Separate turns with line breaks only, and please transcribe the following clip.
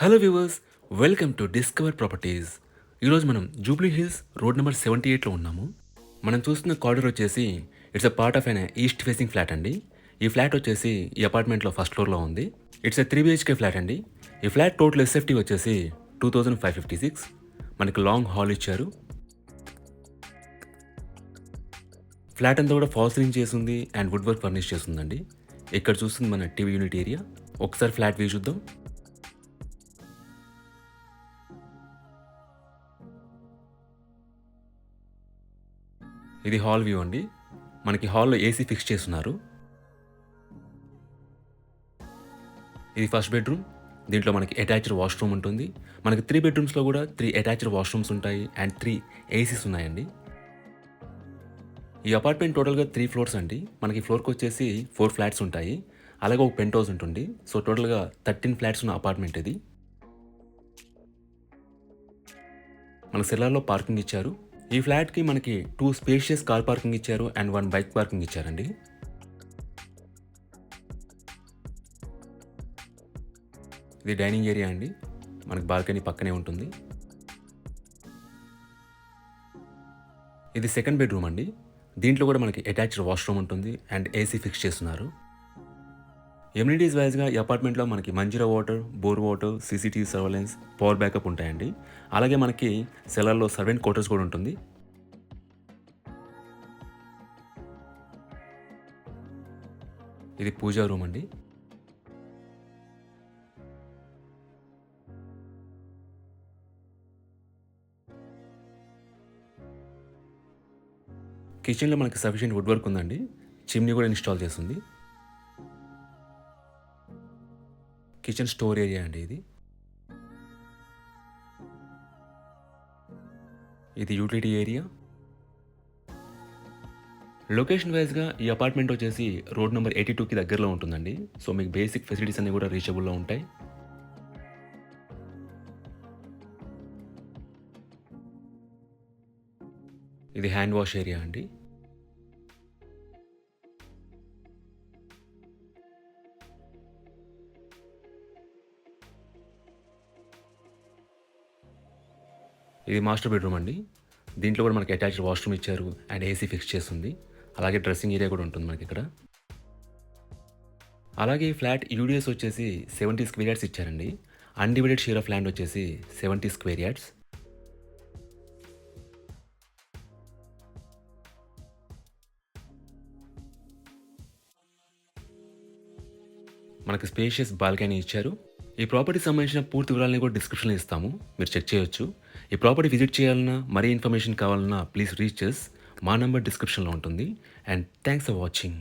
Hello viewers, welcome to discover properties. ఈరోజు మనం Jubilee Hills road number 78లో ఉన్నాము. మనం చూస్తున్న కారిడార్ వచ్చేసి it's a part of an east facing flat అండి. ఈ ఫ్లాట్ వచ్చేసి ఈ అపార్ట్మెంట్లో ఫస్ట్ ఫ్లోర్లో ఉంది. ఇట్స్ ఎ 3 BHK ఫ్లాట్ అండి. ఈ ఫ్లాట్ టోటల్ ఎస్ఎఫ్టీ వచ్చేసి 2556. మనకి లాంగ్ హాల్ ఇచ్చారు. ఫ్లాట్ అంతా కూడా ఫాల్ సీలింగ్ చేసి ఉంది అండ్ వుడ్ వర్క్ ఫర్నిష్ చేస్తుందండి. ఇక్కడ చూస్తుంది మన టీవీ యూనిట్ ఏరియా. ఒకసారి ఫ్లాట్ వ్యూ చూద్దాం. ఇది హాల్ వ్యూ అండి. మనకి హాల్లో ఏసీ ఫిక్స్ చేస్తున్నారు. ఇది ఫస్ట్ బెడ్రూమ్. దీంట్లో మనకి అటాచ్డ్ వాష్రూమ్ ఉంటుంది. మనకి 3 బెడ్రూమ్స్లో కూడా 3 అటాచ్డ్ వాష్రూమ్స్ ఉంటాయి అండ్ 3 ఏసీస్ ఉన్నాయండి. ఈ అపార్ట్మెంట్ టోటల్గా 3 ఫ్లోర్స్ అండి. మనకి ఫ్లోర్కి వచ్చేసి 4 ఫ్లాట్స్ ఉంటాయి. అలాగే ఒక పెంట్ హౌస్ ఉంటుంది. సో టోటల్గా 13 ఫ్లాట్స్ ఉన్న అపార్ట్మెంట్ ఇది. మన సెల్లార్లో పార్కింగ్ ఇచ్చారు. ఈ ఫ్లాట్కి మనకి 2 స్పేషియస్ కార్ పార్కింగ్ ఇచ్చారు అండ్ 1 బైక్ పార్కింగ్ ఇచ్చారండి. ఇది డైనింగ్ ఏరియా అండి. మనకి బాల్కనీ పక్కనే ఉంటుంది. ఇది సెకండ్ బెడ్రూమ్ అండి. దీంట్లో కూడా మనకి అటాచ్డ్ వాష్రూమ్ ఉంటుంది అండ్ ఏసీ ఫిక్స్ చేస్తున్నారు. ఎమ్యూనిటీస్ వైజ్గా ఈ అపార్ట్మెంట్లో మనకి Manjira water, bore water, CCTV surveillance, power backup ఉంటాయండి. అలాగే మనకి సెల్లార్లో సర్వెంట్ క్వార్టర్స్ కూడా ఉంటుంది. ఇది పూజా రూమ్ అండి. కిచెన్లో మనకి సఫిషియెంట్ వుడ్ వర్క్ ఉందండి. చిమ్నీ కూడా ఇన్స్టాల్ చేస్తుంది. కిచెన్ స్టోర్ ఏరియా అండి ఇది. ఇది యూటిలిటీ ఏరియా. లొకేషన్ వైజ్గా ఈ అపార్ట్మెంట్ వచ్చేసి రోడ్ నెంబర్ 82కి దగ్గరలో ఉంటుందండి. సో మీకు బేసిక్ ఫెసిలిటీస్ అన్నీ కూడా రీచబుల్లో ఉంటాయి. ఇది హ్యాండ్ వాష్ ఏరియా అండి. ఇది మాస్టర్ బెడ్రూమ్ అండి. దీంట్లో కూడా మనకి అటాచ్డ్ వాష్రూమ్ ఇచ్చారు అండ్ ఏసీ ఫిక్స్ చేస్తుంది. అలాగే డ్రెస్సింగ్ ఏరియా కూడా ఉంటుంది మనకి ఇక్కడ. అలాగే ఈ ఫ్లాట్ యూడిఎస్ వచ్చేసి 70 స్క్వేర్ యార్డ్స్ ఇచ్చారండి. అన్డివైడెడ్ షేర్ ఆఫ్ ల్యాండ్ వచ్చేసి 70 స్క్వేర్ యార్డ్స్. మనకి స్పేషియస్ బాల్కనీ ఇచ్చారు. ఈ ప్రాపర్టీకి సంబంధించిన పూర్తి వివరాలని కూడా డిస్క్రిప్షన్లో ఇస్తాము, మీరు చెక్ చేయొచ్చు. ఈ ప్రాపర్టీ విజిట్ చేయాలన్నా, మరీ ఇన్ఫర్మేషన్ కావాలన్నా ప్లీజ్ రీచ్ అస్. మా నంబర్ డిస్క్రిప్షన్లో ఉంటుంది. And thanks for watching.